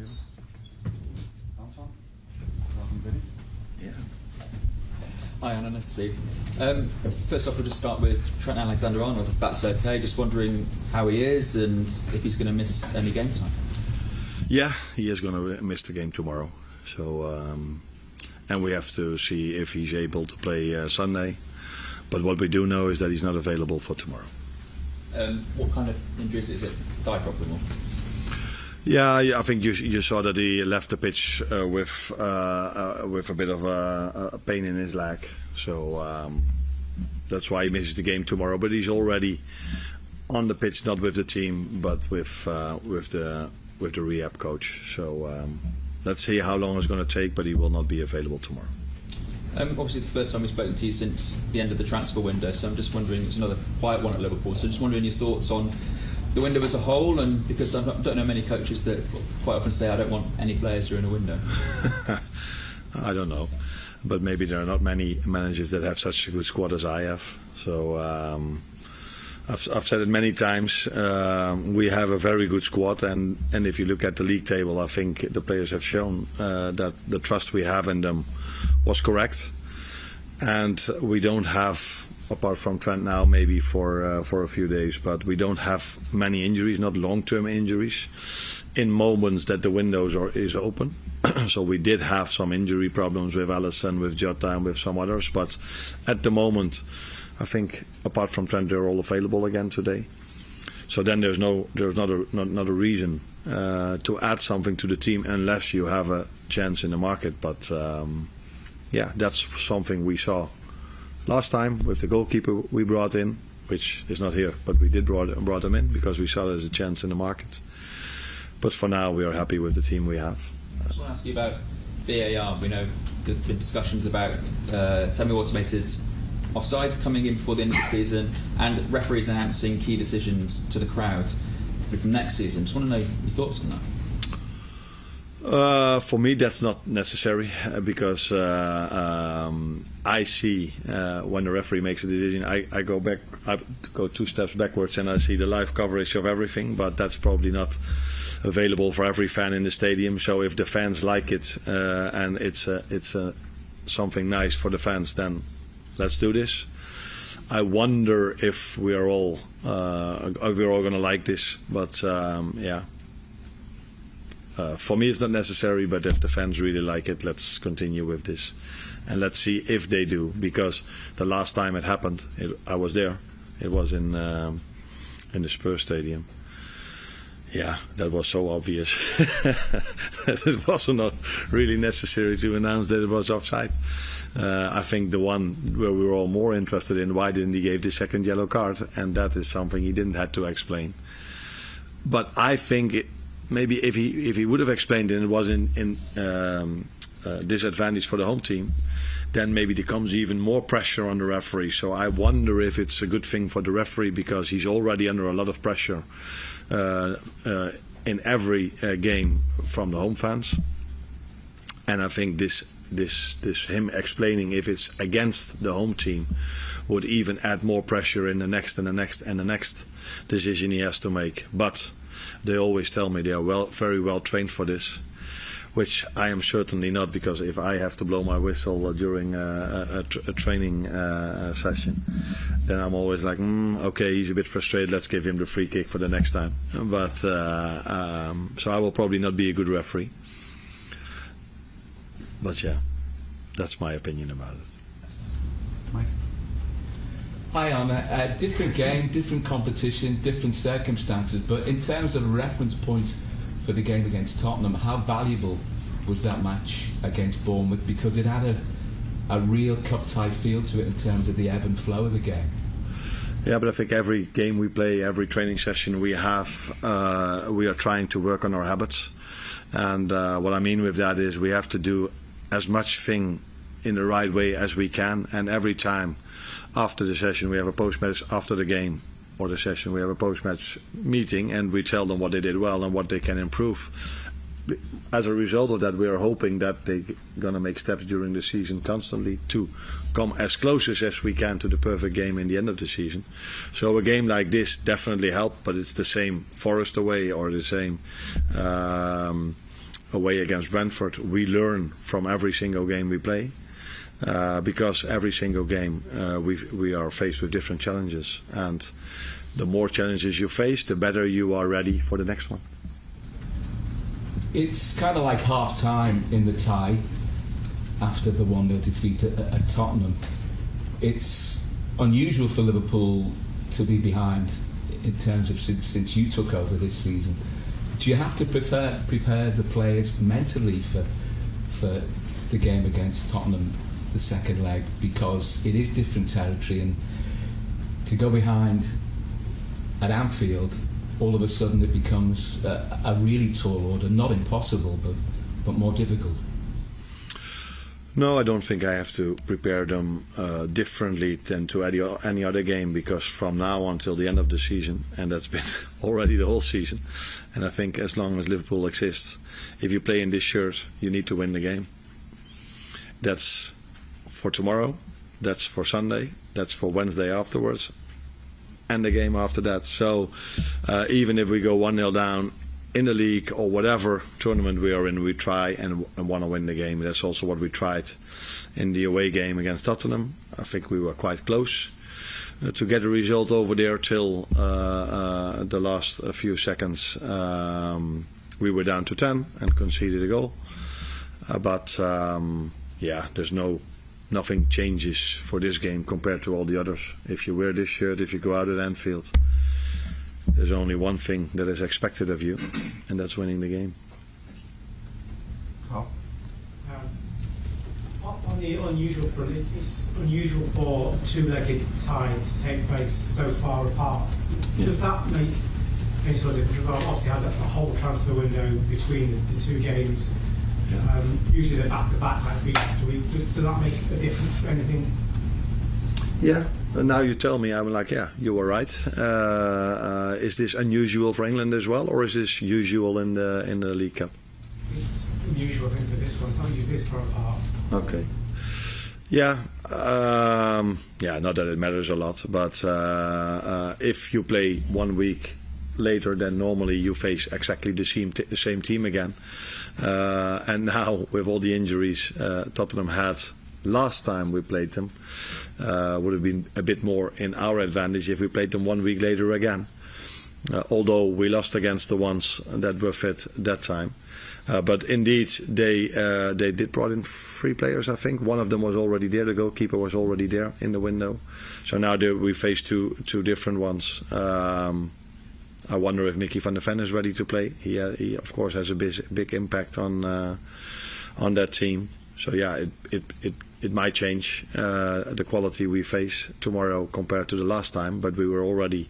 us. Anton? Welcome, Vinny. Yeah. Hi Anna, nice to see you. First off, we'll just start with Trent Alexander-Arnold, if that's okay. Just wondering how he is and if he's going to miss any game time. Yeah, he is going to miss the game tomorrow. So, and we have to see if he's able to play Sunday. But what we do know is that he's not available for tomorrow. What kind of injuries is it? Thigh problem? Or? Yeah, I think you saw that he left the pitch with a bit of a pain in his leg. So that's why he misses the game tomorrow. But he's already on the pitch, not with the team, but with the rehab coach. So let's see how long it's going to take. But he will not be available tomorrow. Obviously, it's the first time we've spoken to you since the end of the transfer window. So I'm just wondering, it's another quiet one at Liverpool. So just wondering your thoughts on the window as a whole, and because I don't know many coaches that quite often say I don't want any players during a window. I don't know, but maybe there are not many managers that have such a good squad as I have. So I've said it many times. We have a very good squad, and if you look at the league table, I think the players have shown that the trust we have in them was correct, and we don't have, apart from Trent now, maybe for a few days, but we don't have many injuries, not long-term injuries, in moments that the windows is open. So we did have some injury problems with Alisson, with Jota, and with some others, but at the moment, I think apart from Trent, they're all available again today. So then there's not a reason to add something to the team unless you have a chance in the market. But yeah, that's something we saw last time with the goalkeeper we brought in, which is not here, but we did brought him in because we saw there's a chance in the market. But for now, we are happy with the team we have. I just want to ask you about VAR. We know there's been discussions about semi-automated offsides coming in before the end of the season, and referees announcing key decisions to the crowd for next season. Just want to know your thoughts on that. For me, that's not necessary because I see when the referee makes a decision, I go 2 steps backwards and I see the live coverage of everything. But that's probably not available for every fan in the stadium. So if the fans like it and it's something nice for the fans, then let's do this. I wonder if we're all going to like this, but yeah. For me, it's not necessary, but if the fans really like it, let's continue with this. And let's see if they do, because the last time it happened, I was there. It was in the Spurs stadium. Yeah, that was so obvious that it was not really necessary to announce that it was offside. I think the one where we were all more interested in, why didn't he give the second yellow card? And that is something he didn't have to explain. But I think maybe if he would have explained and it was in disadvantage for the home team, then maybe there comes even more pressure on the referee. So I wonder if it's a good thing for the referee, because he's already under a lot of pressure in every game from the home fans. And I think this him explaining if it's against the home team would even add more pressure in the next and the next and the next decision he has to make. But they always tell me they are very well trained for this, which I am certainly not, because if I have to blow my whistle during a training session, then I'm always like, okay, he's a bit frustrated, let's give him the free kick for the next time. But so I will probably not be a good referee. But yeah, that's my opinion about it. Mike? Hi Arne, different game, different competition, different circumstances, but in terms of reference points for the game against Tottenham, how valuable was that match against Bournemouth? Because it had a real cup-tie feel to it in terms of the ebb and flow of the game. Yeah, but I think every game we play, every training session we have, we are trying to work on our habits. And what I mean with that is we have to do as much thing in the right way as we can, and every time after the session we have a post-match, after the game or the session we have a post-match meeting, and we tell them what they did well and what they can improve. As a result of that, we are hoping that they're going to make steps during the season constantly to come as close as we can to the perfect game in the end of the season. So a game like this definitely helped, but it's the same Forest away or the same away against Brentford, we learn from every single game we play. Because every single game we are faced with different challenges, and the more challenges you face, the better you are ready for the next one. It's kind of like half time in the tie after the 1-0 defeat at Tottenham. It's unusual for Liverpool to be behind in terms of since you took over this season. Do you have to prepare the players mentally for the game against Tottenham, the second leg, because it is different territory, and to go behind at Anfield, all of a sudden it becomes a really tall order, not impossible, but more difficult? No, I don't think I have to prepare them differently than to any other game, because from now on till the end of the season, and that's been already the whole season, and I think as long as Liverpool exists, if you play in this shirt, you need to win the game. That's for tomorrow, that's for Sunday, that's for Wednesday afterwards, and the game after that. So even if we go 1-0 down in the league or whatever tournament we are in, we try and want to win the game. That's also what we tried in the away game against Tottenham. I think we were quite close to get a result over there till the last few seconds. We were down to 10 and conceded a goal. But there's nothing changes for this game compared to all the others. If you wear this shirt, if you go out at Anfield, there's only one thing that is expected of you, and that's winning the game. Carl? On the unusual front, it's unusual for a two-legged tie to take place so far apart. Yeah. Does that make any sort of difference? Well, obviously, had a whole transfer window between the two games. Yeah. Usually they're back-to-back, like week after week. Does that make a difference? Anything? Yeah. And now you tell me, I'm like, yeah, you were right. Is this unusual for England as well, or is this usual in the League Cup? It's unusual, I think, for this one. It's not used this far apart. Okay. Yeah. Not that it matters a lot, but if you play 1 week later, then normally you face exactly the same team again. And now with all the injuries Tottenham had last time we played them, would have been a bit more in our advantage if we played them 1 week later again. Although we lost against the ones that were fit that time. But indeed, they did brought in 3 players, I think. One of them was already there. The goalkeeper was already there in the window. So now we face two different ones. I wonder if Mickey van der Ven is ready to play. He of course has a big impact on that team. So yeah, it might change the quality we face tomorrow compared to the last time. But we were already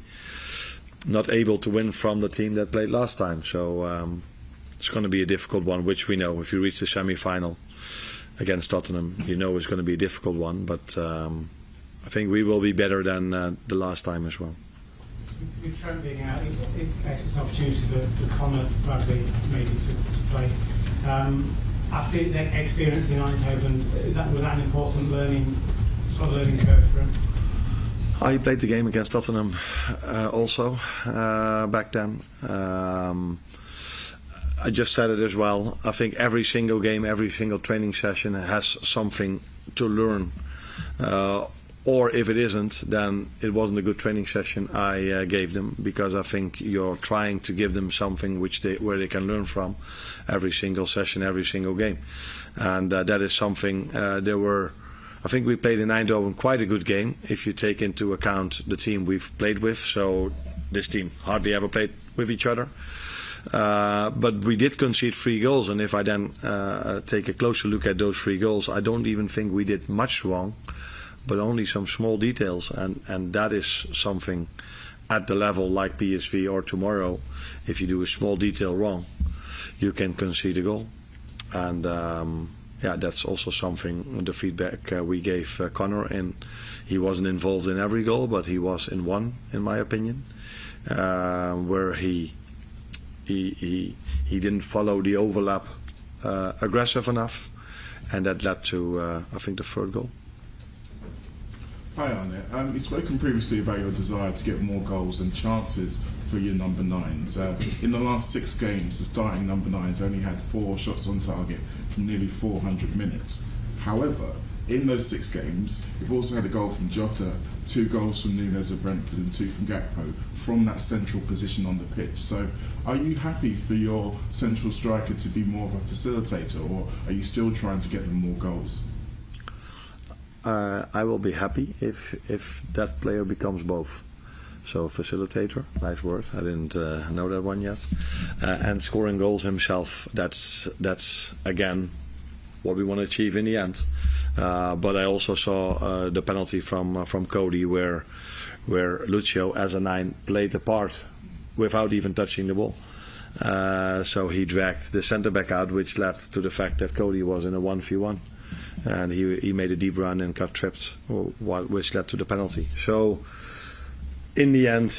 not able to win from the team that played last time. So it's going to be a difficult one, which we know. If you reach the semi-final against Tottenham, you know it's going to be a difficult one. But I think we will be better than the last time as well. With Trent being out, it gives an opportunity for Conor Bradley maybe to play. After his experience in Eindhoven, was that an important learning curve for him? He played the game against Tottenham also back then. I just said it as well. I think every single game, every single training session has something to learn. Or if it isn't, then it wasn't a good training session I gave them, because I think you're trying to give them something where they can learn from every single session, every single game. And that is something I think we played in Eindhoven quite a good game if you take into account the team we've played with. So this team hardly ever played with each other. But we did concede 3 goals, and if I then take a closer look at those 3 goals, I don't even think we did much wrong, but only some small details, and that is something at the level like PSV or tomorrow. If you do a small detail wrong, you can concede a goal. And that's also something, the feedback we gave Conor, and he wasn't involved in every goal, but he was in one, in my opinion, where he didn't follow the overlap aggressive enough, and that led to I think the 3rd goal. Hi Arne, you've spoken previously about your desire to get more goals and chances for your number nines. In the last 6 games, the starting number nines only had 4 shots on target from nearly 400 minutes. However, in those 6 games, you've also had a goal from Jota, 2 goals from Nunes of Brentford and 2 from Gakpo from that central position on the pitch. So are you happy for your central striker to be more of a facilitator, or are you still trying to get them more goals? I will be happy if that player becomes both. So facilitator, nice word. I didn't know that one yet. And scoring goals himself. That's again what we want to achieve in the end. But I also saw the penalty from Cody where Lucio as a 9 played a part without even touching the ball. So he dragged the centre back out, which led to the fact that Cody was in a 1v1. And he made a deep run and got tripped, which led to the penalty. So in the end,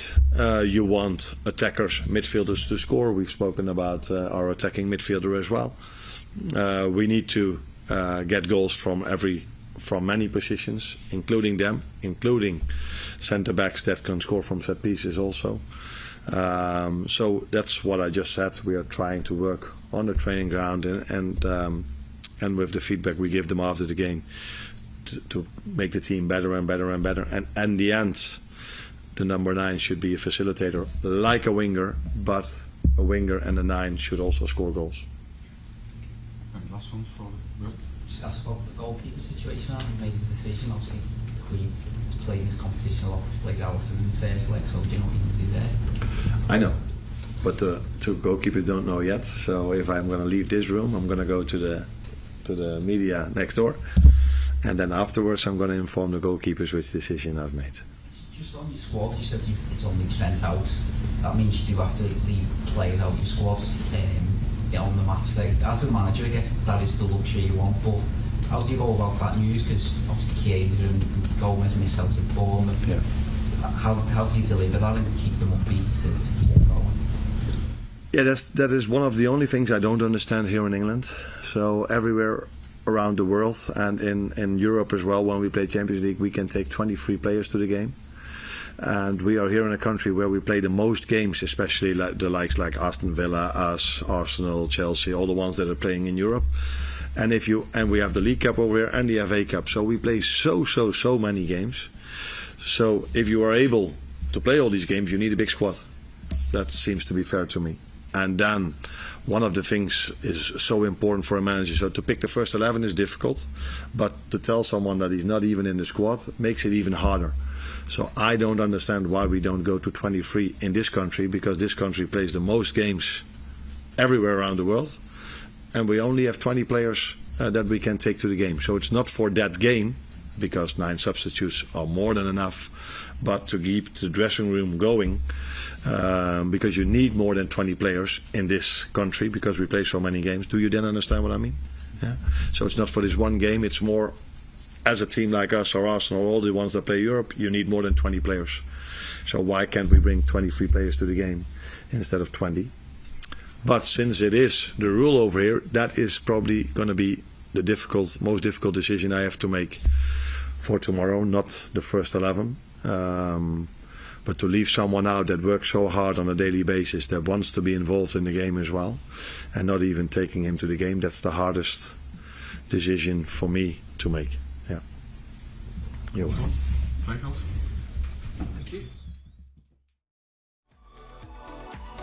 you want attackers, midfielders to score. We've spoken about our attacking midfielder as well. We need to get goals from many positions, including centre backs that can score from set pieces also. So that's what I just said. We are trying to work on the training ground and with the feedback we give them after the game to make the team better and better and better. And in the end, the number 9 should be a facilitator, like a winger, but a winger and a 9 should also score goals. And last one for Will. Just ask about the goalkeeper situation. He made his decision. Obviously, the Queen was playing this competition a lot. Plays Alisson in the first leg, so do you know what he's going to do there? I know, but the 2 goalkeepers don't know yet. So if I'm going to leave this room, I'm going to go to the media next door, and then afterwards I'm going to inform the goalkeepers which decision I've made. Just on your squad, you said it's only Trent out. That means you do have to leave players out of your squad on the match day. As a manager, I guess that is the luxury you want, but how do you go about that news? Because obviously Chiesa and Gomez missed out at Bournemouth. Yeah. How do you deliver that and keep them upbeat to keep it going? Yeah, that is one of the only things I don't understand here in England. So everywhere around the world and in Europe as well, when we play Champions League, we can take 23 players to the game. And we are here in a country where we play the most games, especially like the likes like Aston Villa, us, Arsenal, Chelsea, all the ones that are playing in Europe. And we have the League Cup over here and the FA Cup. So we play so many games. So if you are able to play all these games, you need a big squad. That seems to be fair to me. And then one of the things is so important for a manager. So to pick the first 11 is difficult, but to tell someone that he's not even in the squad makes it even harder. So I don't understand why we don't go to 23 in this country, because this country plays the most games everywhere around the world, and we only have 20 players that we can take to the game. So it's not for that game, because 9 substitutes are more than enough, but to keep the dressing room going, because you need more than 20 players in this country because we play so many games. Do you then understand what I mean? Yeah. So it's not for this one game, it's more as a team like us or Arsenal, all the ones that play Europe, you need more than 20 players. So why can't we bring 23 players to the game instead of 20? But since it is the rule over here, that is probably going to be the most difficult decision I have to make for tomorrow, not the first 11. But to leave someone out that works so hard on a daily basis, that wants to be involved in the game as well, and not even taking him to the game, that's the hardest decision for me to make. Yeah. Play goals.